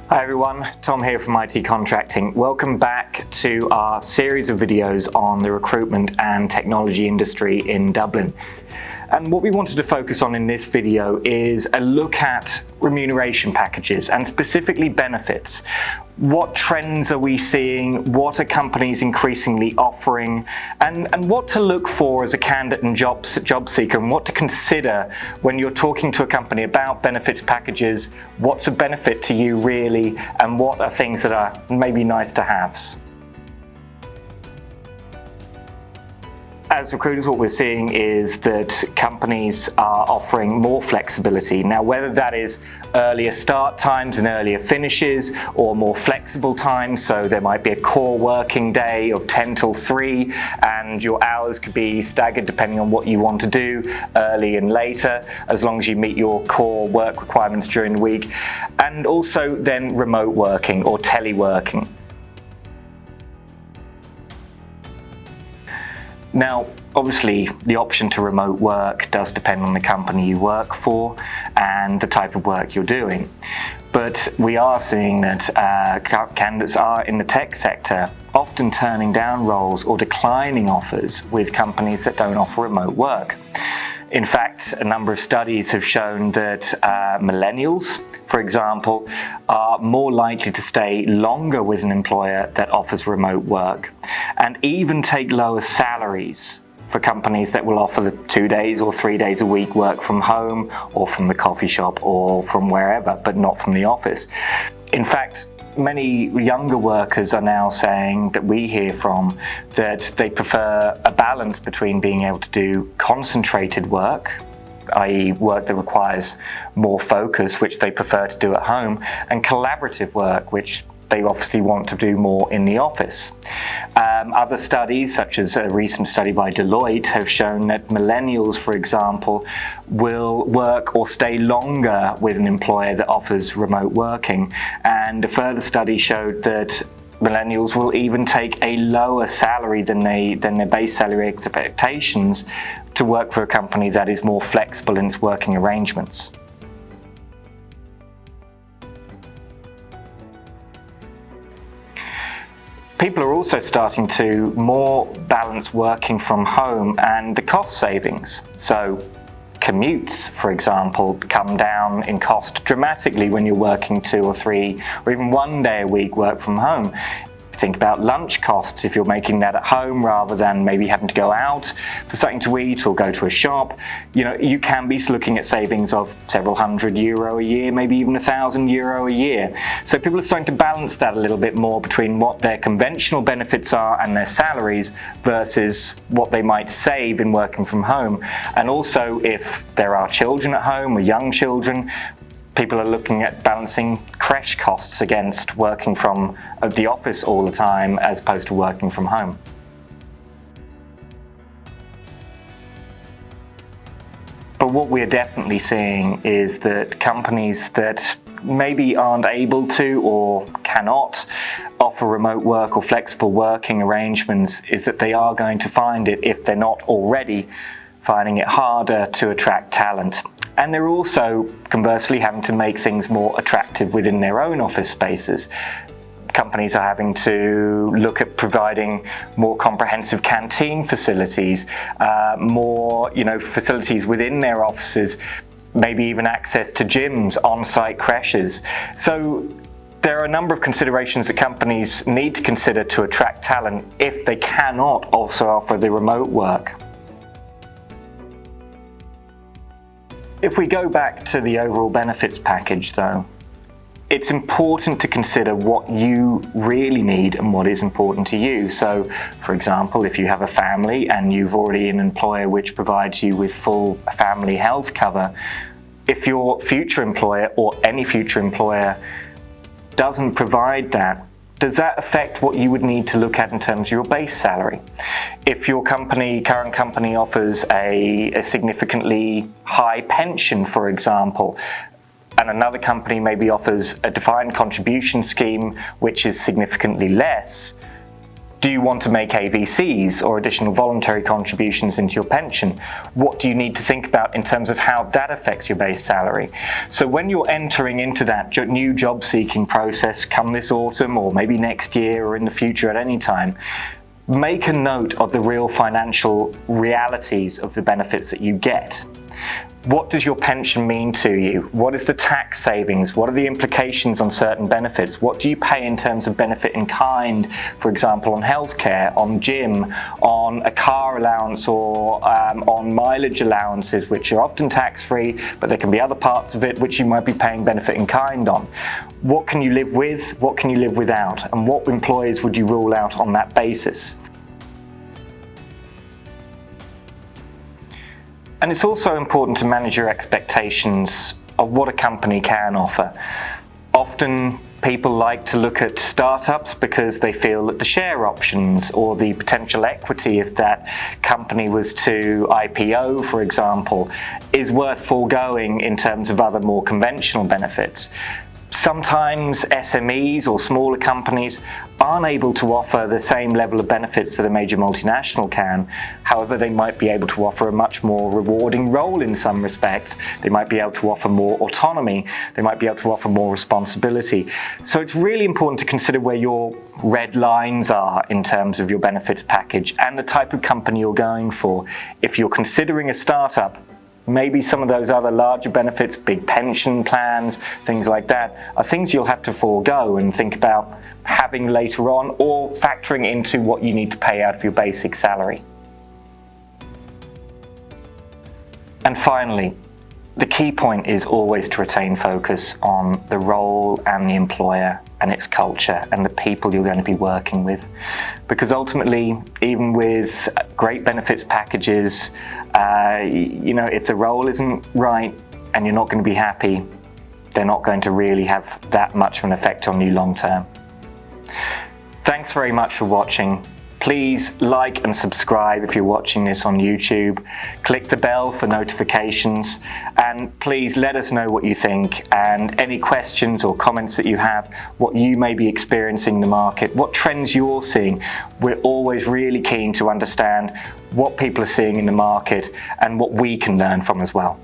Hi everyone, Tom here from itContracting. Welcome back to our series of videos on the recruitment and technology industry in Dublin. And what we wanted to focus on in this video is a look at remuneration packages and specifically benefits. What trends are we seeing? What are companies increasingly offering? And what to look for as a candidate and job seeker, and what to consider when you're talking to a company about benefits packages. What's a benefit to you really, and what are things that are maybe nice to haves? As recruiters, what we're seeing is that companies are offering more flexibility. Now, whether that is earlier start times and earlier finishes, or more flexible times, so there might be a core working day of 10 till 3, and your hours could be staggered depending on what you want to do, early and later, as long as you meet your core work requirements during the week, and also then remote working or teleworking. Now, obviously, the option to remote work does depend on the company you work for and the type of work you're doing. But we are seeing that candidates are in the tech sector often turning down roles or declining offers with companies that don't offer remote work. In fact, a number of studies have shown that millennials, for example, are more likely to stay longer with an employer that offers remote work, and even take lower salaries for companies that will offer the 2 days or 3 days a week work from home or from the coffee shop or from wherever, but not from the office. In fact, many younger workers are now saying, that we hear from, that they prefer a balance between being able to do concentrated work, i.e. work that requires more focus, which they prefer to do at home, and collaborative work, which they obviously want to do more in the office. Other studies, such as a recent study by Deloitte, have shown that millennials, for example, will work or stay longer with an employer that offers remote working. And a further study showed that millennials will even take a lower salary than their base salary expectations to work for a company that is more flexible in its working arrangements. People are also starting to more balance working from home and the cost savings. So commutes, for example, come down in cost dramatically when you're working 2 or 3 or even 1 day a week work from home. Think about lunch costs if you're making that at home rather than maybe having to go out for something to eat or go to a shop. You can be looking at savings of several €100 a year, maybe even €1,000 a year. So people are starting to balance that a little bit more between what their conventional benefits are and their salaries versus what they might save in working from home. And also, if there are children at home or young children, people are looking at balancing creche costs against working from the office all the time as opposed to working from home. But what we're definitely seeing is that companies that maybe aren't able to or cannot offer remote work or flexible working arrangements is that they are going to find it, if they're not already, finding it harder to attract talent. And they're also, conversely, having to make things more attractive within their own office spaces. Companies are having to look at providing more comprehensive canteen facilities, more facilities within their offices, maybe even access to gyms, on-site creches. So there are a number of considerations that companies need to consider to attract talent if they cannot also offer the remote work. If we go back to the overall benefits package though, it's important to consider what you really need and what is important to you. So, for example, if you have a family and you've already an employer which provides you with full family health cover, if your future employer or any future employer doesn't provide that, does that affect what you would need to look at in terms of your base salary? If your current company offers a significantly high pension, for example, and another company maybe offers a defined contribution scheme which is significantly less, Do you want to make AVCs or additional voluntary contributions into your pension? What do you need to think about in terms of how that affects your base salary? So when you're entering into that new job seeking process come this autumn or maybe next year or in the future at any time, make a note of the real financial realities of the benefits that you get. What does your pension mean to you? What is the tax savings? What are the implications on certain benefits? What do you pay in terms of benefit in kind, for example, on healthcare, on gym, on a car allowance, or on mileage allowances, which are often tax-free, but there can be other parts of it which you might be paying benefit in kind on. What can you live with? What can you live without? And what employers would you rule out on that basis? And it's also important to manage your expectations of what a company can offer. Often people like to look at startups because they feel that the share options or the potential equity if that company was to IPO, for example, is worth foregoing in terms of other more conventional benefits. Sometimes SMEs or smaller companies aren't able to offer the same level of benefits that a major multinational can. However, they might be able to offer a much more rewarding role in some respects. They might be able to offer more autonomy. They might be able to offer more responsibility. So it's really important to consider where your red lines are in terms of your benefits package and the type of company you're going for. If you're considering a startup, maybe some of those other larger benefits, big pension plans, things like that, are things you'll have to forego and think about having later on or factoring into what you need to pay out of your basic salary. And finally, the key point is always to retain focus on the role and the employer and its culture and the people you're going to be working with. Because ultimately, even with great benefits packages, if the role isn't right and you're not going to be happy, they're not going to really have that much of an effect on you long term. Thanks very much for watching. Please like and subscribe if you're watching this on YouTube. Click the bell for notifications, and please let us know what you think and any questions or comments that you have, what you may be experiencing in the market, what trends you're seeing. We're always really keen to understand what people are seeing in the market and what we can learn from as well.